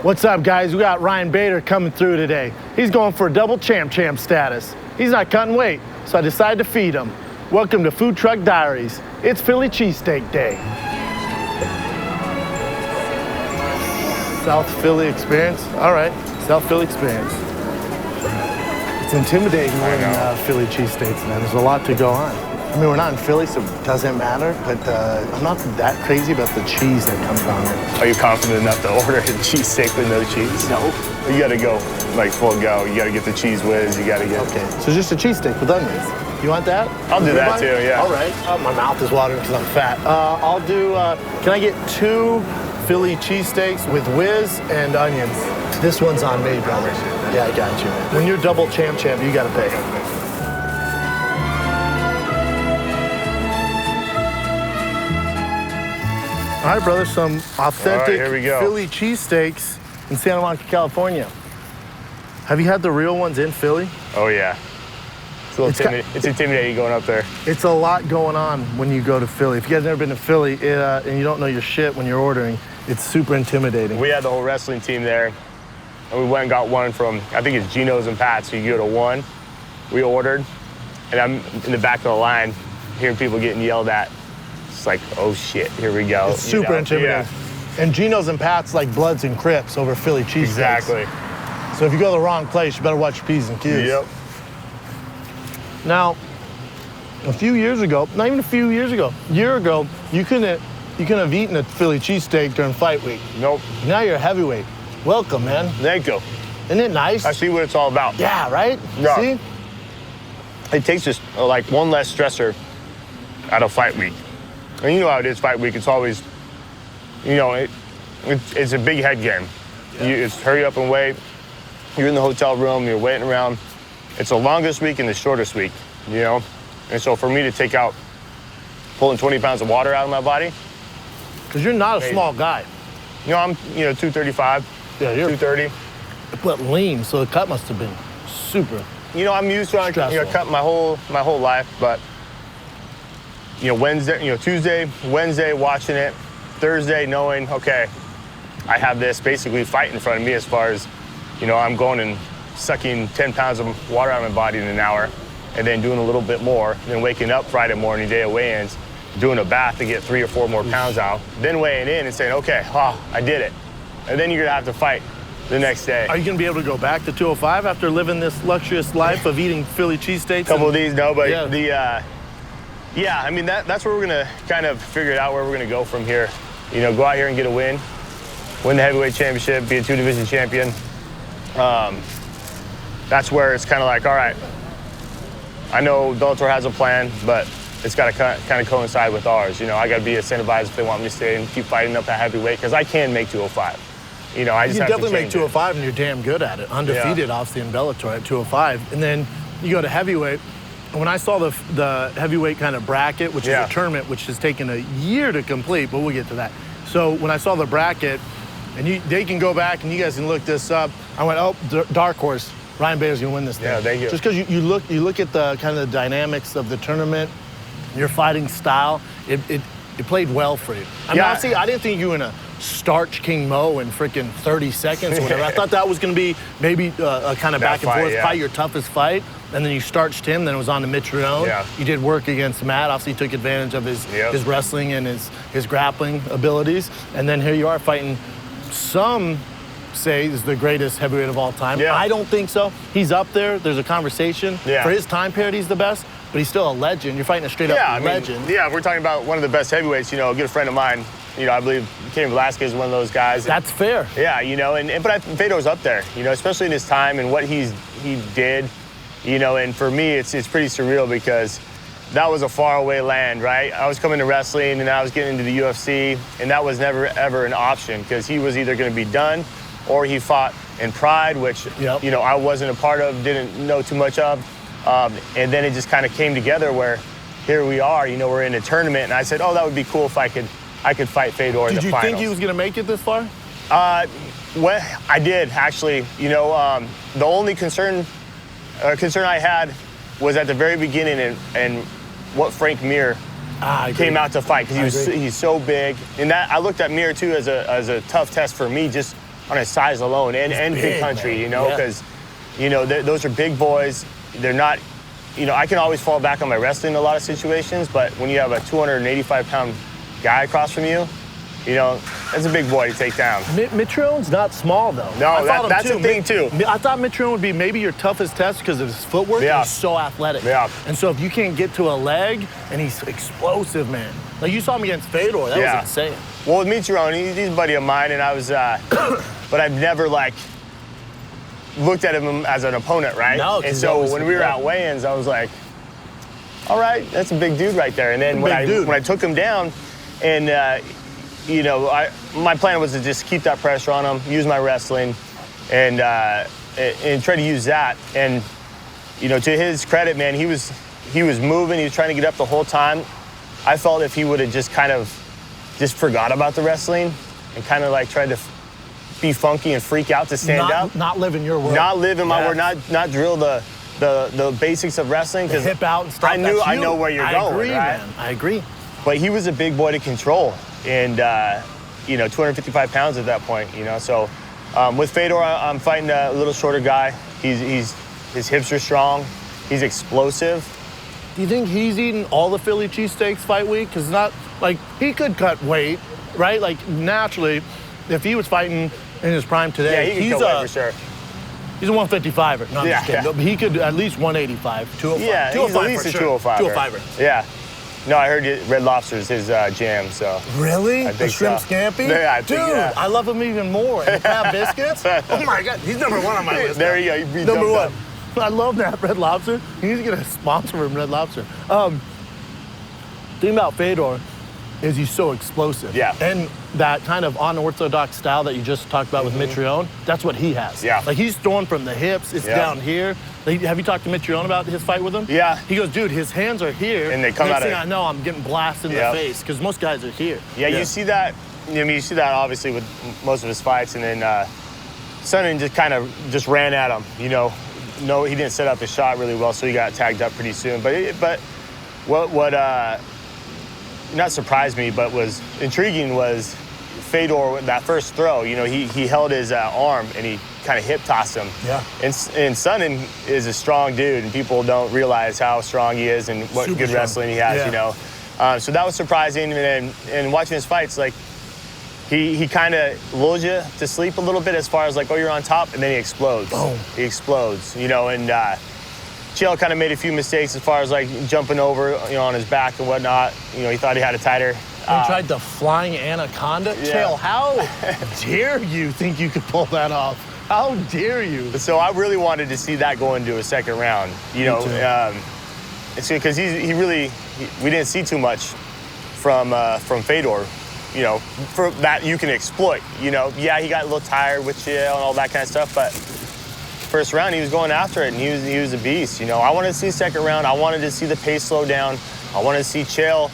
What's up, guys? We got Ryan Bader coming through today. He's going for double champ status. He's not cutting weight, so I decided to feed him. Welcome to Food Truck Diaries. It's Philly Cheesesteak Day. South Philly experience? All right, South Philly experience. It's intimidating when Philly cheesesteaks, man. There's a lot to go on. I mean, we're not in Philly, so it doesn't matter, but I'm not that crazy about the cheese that comes on it. Are you confident enough to order a cheesesteak with no cheese? No. You gotta go like full go. You gotta get the cheese whiz, you gotta get... Okay, so just a cheesesteak with onions. You want that? I'll do that too, yeah. All right. Oh, my mouth is watering because I'm fat. I'll do, can I get 2 Philly cheesesteaks with whiz and onions? This one's on me, brother. Yeah, I got you. When you're double champ, you gotta pay. All right, brother, some authentic here we go. Philly cheesesteaks in Santa Monica, California. Have you had the real ones in Philly? Oh, yeah. It's intimidating going up there. It's a lot going on when you go to Philly. If you guys have never been to Philly and you don't know your shit when you're ordering, it's super intimidating. We had the whole wrestling team there, and we went and got one from, I think it's Geno's and Pat's, so you go to one. We ordered, and I'm in the back of the line hearing people getting yelled at. It's like, oh shit, here we go. It's super intimidating. Yeah. And Geno's and Pat's like Bloods and Crips over Philly cheesesteaks. Exactly. So if you go to the wrong place, you better watch your P's and Q's. Yep. Now, a few years ago, not even a few years ago, a year ago, you couldn't have eaten a Philly cheesesteak during fight week. Nope. Now you're a heavyweight. Welcome, man. Thank you. Isn't it nice? I see what it's all about. Yeah, right? Yeah. See? It takes just like one less stressor out of fight week. And you know how it is fight week. It's always, you know, it's a big head game. Yeah. It's hurry up and wait. You're in the hotel room, you're waiting around. It's the longest week and the shortest week, you know? And so for me to take out pulling 20 pounds of water out of my body. Because you're not a small guy. You know, I'm, 235, yeah, you're 230. But lean, so the cut must have been super. You know, I'm used to cutting my whole life, but Tuesday, Wednesday, watching it, Thursday, knowing, okay, I have this basically fight in front of me as far as, I'm going and sucking 10 pounds of water out of my body in an hour, and then doing a little bit more, then waking up Friday morning, day of weigh-ins, doing a bath to get 3 or 4 more pounds out, then weighing in and saying, okay, I did it. And then you're gonna have to fight the next day. Are you gonna be able to go back to 205 after living this luxurious life of eating Philly cheesesteaks? A couple of these, no, but yeah. Yeah, I mean, that's where we're going to kind of figure it out where we're going to go from here. Go out here and get a win the heavyweight championship, be a 2-division champion. That's where it's kind of like, all right, I know Bellator has a plan, but it's got to kind of coincide with ours. I got to be incentivized if they want me to stay and keep fighting up that heavyweight, because I can make 205. I just you have definitely to make 205, and you're damn good at it. Undefeated, obviously, in Bellator at 205. And then you go to heavyweight. When I saw the heavyweight kind of bracket, which is a tournament which has taken a year to complete, but we'll get to that. So when I saw the bracket, and they can go back and you guys can look this up, I went, oh, dark horse, Ryan Bader's gonna win this thing. Yeah, thank you. Just because you look at the kind of the dynamics of the tournament, your fighting style, it played well for you. I mean, honestly, I didn't think you were gonna starch King Mo in freaking 30 seconds or whatever. I thought that was gonna be maybe a kind of back and forth fight, your toughest fight. And then you starched him, then it was on to Mitch Rione. Yeah. You did work against Matt. Obviously, you took advantage of his wrestling and his grappling abilities. And then here you are fighting, some say is the greatest heavyweight of all time. Yeah. I don't think so. He's up there. There's a conversation. Yeah. For his time period, he's the best, but he's still a legend. You're fighting a straight-up legend. Yeah, we're talking about one of the best heavyweights. A good friend of mine, I believe Cain Velasquez is one of those guys. That's fair. Yeah, but Fedor's up there, especially in his time and what he did. And for me, it's pretty surreal because that was a faraway land, right? I was coming to wrestling and I was getting into the UFC, and that was never, ever an option because he was either going to be done or he fought in Pride, which, I wasn't a part of, didn't know too much of. And then it just kind of came together where here we are, we're in a tournament, and I said, oh, that would be cool if I could fight Fedor in the finals. Did you think he was going to make it this far? Well, I did, actually. The only concern I had was at the very beginning and what Frank Mir came out to fight, because he's so big. And that I looked at Mir too as a tough test for me, just on his size alone and big country, man. you know, because, those are big boys. They're not, I can always fall back on my wrestling in a lot of situations, but when you have a 285-pound guy across from you, that's a big boy to take down. Mitrione's not small, though. No, that's the thing, too. I thought Mitrione would be maybe your toughest test because of his footwork. Yeah. He's so athletic. Yeah. And so if you can't get to a leg, and he's explosive, man. Like, you saw him against Fedor. That was insane. Well, with Mitrione, he's a buddy of mine, and I was, but I've never, looked at him as an opponent, right? No, and so when we were at weigh-ins, I was like, all right, that's a big dude right there. And then when I took him down, and my plan was to just keep that pressure on him, use my wrestling, and try to use that. And to his credit, man, he was moving. He was trying to get up the whole time. I felt if he would have just kind of just forgot about the wrestling and kind of tried to be funky and freak out to stand up. Not live in your world. Not live in my world. Not drill the basics of wrestling. Because hip out and stuff. I know where you're going. I agree, right? man. I agree. But he was a big boy to control, and 255 pounds at that point. So with Fedor, I'm fighting a little shorter guy. His hips are strong. He's explosive. Do you think he's eating all the Philly cheesesteaks fight week? Because not he could cut weight, right? Naturally, if he was fighting in his prime today, he could cut weight for sure. He's a 155er. No, I'm just kidding. Yeah. He could at least 185, 205. Yeah, 205 he's at least a 205er. 205er. Yeah. No, I heard Red Lobster's his jam, so. Really? I think the shrimp so. scampi? Yeah, I think, Dude, I love him even more. And the crab biscuits? Oh my God, he's number one on my list. There you go. Number one. I love that Red Lobster. He needs to get a sponsor from Red Lobster. Thing about Fedor is he's so explosive. Yeah. And that kind of unorthodox style that you just talked about with Mitrione, that's what he has. Yeah. He's throwing from the hips, it's down here. Have you talked to Mitrione about his fight with him? Yeah. He goes, dude, his hands are here. And they come out of... I know, I'm getting blasted in the face, because most guys are here. Yeah, you see that, you see that obviously with most of his fights, and then Sonnen just kind of just ran at him, No, he didn't set up the shot really well, so he got tagged up pretty soon. But what not surprised me, but was intriguing was Fedor, that first throw, he held his arm and he kind of hip tossed him. Yeah. And Sonnen is a strong dude, and people don't realize how strong he is and what Super good strong. wrestling he has, So that was surprising. And watching his fights, he kind of lulls you to sleep a little bit as far as you're on top, and then he explodes. Boom. He explodes, and Chael kind of made a few mistakes as far as jumping over, on his back and whatnot. He thought he had it tighter. He tried the flying anaconda. Yeah. Chael, how dare you think you could pull that off? How dare you? So I really wanted to see that go into a second round, because we didn't see too much from Fedor. For that you can exploit. He got a little tired with Chael and all that kind of stuff, but first round he was going after it, and he was a beast. I wanted to see second round. I wanted to see the pace slow down. I wanted to see Chael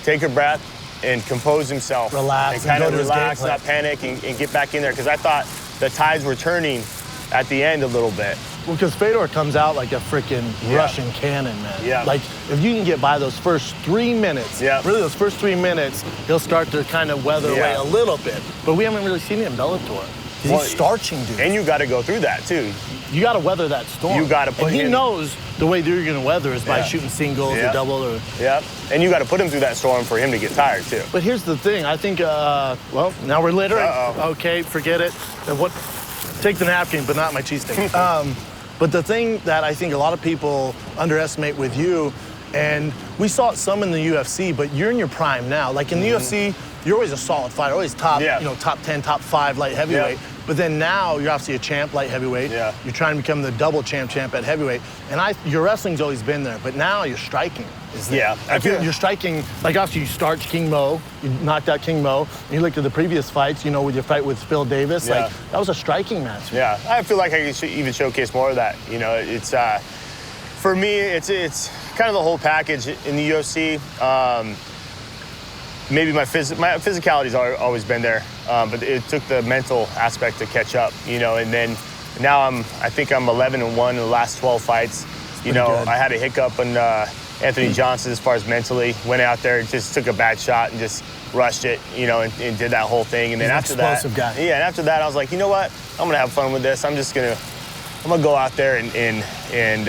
take a breath and compose himself. Relax. And kind go of to his relax, game plan. not panic, and get back in there, because I thought the tides were turning at the end a little bit. Well, because Fedor comes out like a freaking Russian cannon, man. Yeah. If you can get by those first 3 minutes, really those first 3 minutes, he'll start to kind of weather away a little bit. But we haven't really seen it in Bellator. He's starching, dude. And you got to go through that, too. You got to weather that storm. You got to put him. him. He knows the way you're going to weather is by shooting singles or double or. Yeah. And you got to put him through that storm for him to get tired, too. But here's the thing. I think, now we're littering. Uh-oh. Okay, forget it. Take the napkin, but not my cheesesteak. But the thing that I think a lot of people underestimate with you, and we saw it some in the UFC, but you're in your prime now. In the UFC, you're always a solid fighter, always top, top 10, top 5 light heavyweight. Yeah. But then now you're obviously a champ light heavyweight. Yeah. You're trying to become the double champ at heavyweight. And your wrestling's always been there, but now your striking is there. Yeah. You're striking, obviously you starched King Mo, you knocked out King Mo, and you looked at the previous fights, with your fight with Phil Davis, that was a striking match. Yeah, I feel like I could even showcase more of that. It's, for me, it's kind of the whole package in the UFC. Maybe my physicality's always been there, but it took the mental aspect to catch up, and then now I think I'm 11-1 in the last 12 fights. Good. I had a hiccup on Anthony Johnson as far as mentally. Went out there, just took a bad shot and just rushed it, you know, and did that whole thing. And then after that, explosive guy. yeah, and after that, I was like, you know what? I'm gonna have fun with this. I'm gonna go out there and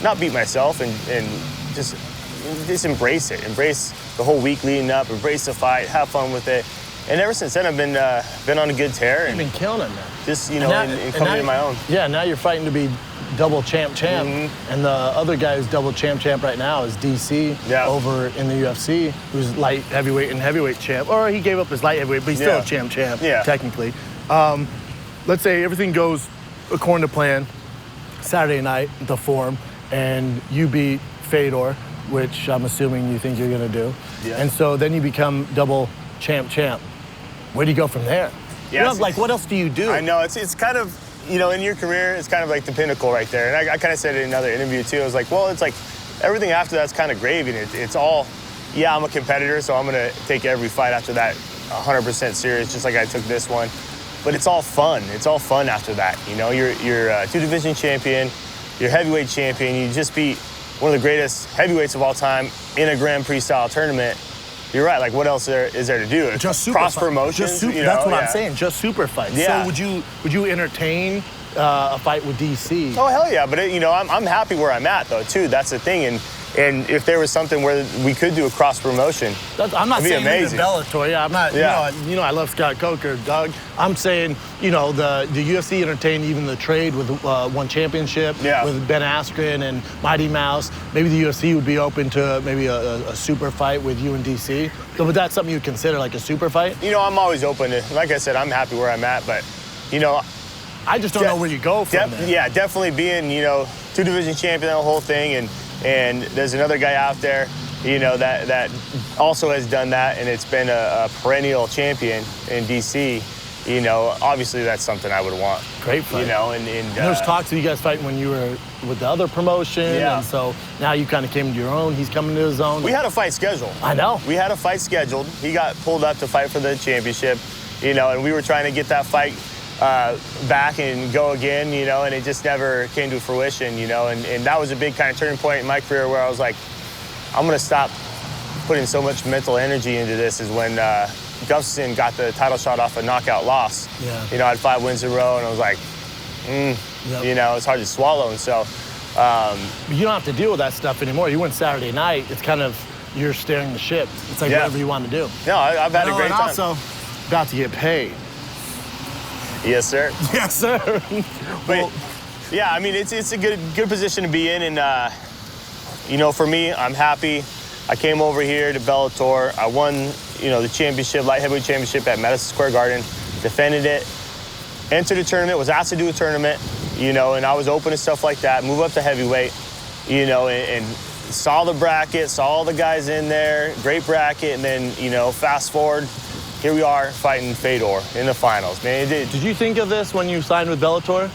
not beat myself and just embrace it. Embrace the whole week leading up. Embrace the fight. Have fun with it. And ever since then, I've been on a good tear. You've been killing it, man. Just, you know, and coming to my own. Yeah, now you're fighting to be double champ. Mm-hmm. And the other guy who's double champ right now is DC over in the UFC, who's light heavyweight and heavyweight champ. Or he gave up his light heavyweight, but he's still a champ, technically. Let's say everything goes according to plan, Saturday night, the Forum, and you beat Fedor, which I'm assuming you think you're gonna do. Yeah. And so then you become double champ. Where do you go from there? Yeah, You know, like, what else do you do? I know, it's kind of, you know, in your career, it's kind of like the pinnacle right there. And I kind of said it in another interview too. I was like, well, it's like everything after that's kind of gravy. And it's all, yeah, I'm a competitor, so I'm gonna take every fight after that 100% serious, just like I took this one. But it's all fun. It's all fun after that. You know, you're a 2-division champion, you're heavyweight champion. You just beat one of the greatest heavyweights of all time in a Grand Prix style tournament. You're right. Like, what else is there to do? Just super cross fight. promotions. Just you know, that's what I'm saying. Just super fights. Yeah. So would you entertain a fight with DC? Oh hell yeah! But I'm happy where I'm at though too. That's the thing. And if there was something where we could do a cross promotion, I'm not saying amazing. Bellator. Yeah, I'm not. Yeah. You know, I love Scott Coker, Doug. I'm saying, you know, the UFC entertained even the trade with one championship with Ben Askren and Mighty Mouse. Maybe the UFC would be open to maybe a super fight with you and DC. So, would that something you'd consider, like a super fight? You know, I'm always open to. Like I said, I'm happy where I'm at, but you know, I just don't know where you go from there. Yeah, definitely being, you know, 2-division champion, the whole thing, and there's another guy out there, you know, that also has done that, and it's been a perennial champion in DC. You know, obviously that's something I would want. Great fight. You know, and there's talks of you guys fighting when you were with the other promotion, and so now you kind of came to your own. He's coming to his own. We had a fight scheduled. I know. We had a fight scheduled. He got pulled up to fight for the championship, you know, and we were trying to get that fight back and go again, you know, and it just never came to fruition, you know, and that was a big kind of turning point in my career where I was like, I'm gonna stop putting so much mental energy into this, is when Gustafsson got the title shot off a knockout loss. Yeah. You know, I had 5 wins in a row, and I was like, you know, it's hard to swallow, and so. You don't have to deal with that stuff anymore. You went Saturday night, it's kind of, you're steering the ship. It's like whatever you want to do. No, I've had a great time. And also, about to get paid. Yes, sir. Yes, sir. But, yeah, I mean, it's a good position to be in, and you know, for me, I'm happy. I came over here to Bellator. I won, you know, the championship, light heavyweight championship at Madison Square Garden, defended it, entered a tournament, was asked to do a tournament, you know, and I was open to stuff like that, move up to heavyweight, you know, and saw the bracket, saw all the guys in there, great bracket, and then, you know, fast forward, here we are fighting Fedor in the finals, man. Did you think of this when you signed with Bellator?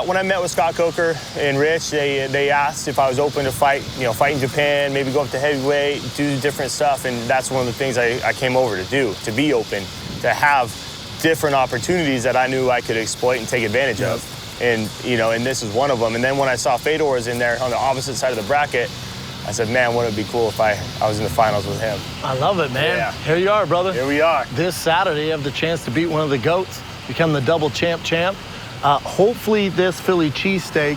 When I met with Scott Coker and Rich, they asked if I was open to fight in Japan, maybe go up to heavyweight, do different stuff, and that's one of the things I came over to do, to be open, to have different opportunities that I knew I could exploit and take advantage of. And, you know, and this is one of them. And then when I saw Fedor was in there on the opposite side of the bracket, I said, man, wouldn't it be cool if I was in the finals with him? I love it, man. Yeah. Here you are, brother. Here we are. This Saturday, you have the chance to beat one of the GOATs, become the double champ. Hopefully this Philly cheesesteak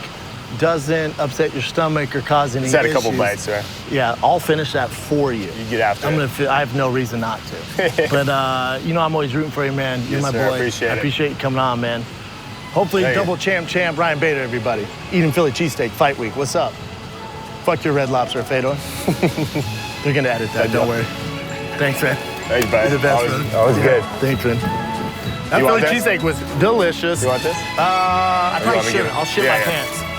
doesn't upset your stomach or cause any issues. Had a couple bites, sir. Yeah, I'll finish that for you. You get after it. I have no reason not to. But, you know, I'm always rooting for you, man. You're my boy. I appreciate you coming on, man. Hopefully double champ Ryan Bader, everybody. Eating Philly cheesesteak fight week. What's up? Fuck your Red Lobster, Fedor. They're going to edit that, don't worry. Thanks, man. Thanks, buddy. You're the best, man. Always good. Thanks, man. That Philly cheesesteak was delicious. You want this? I probably should. I'll shit my Yeah. pants.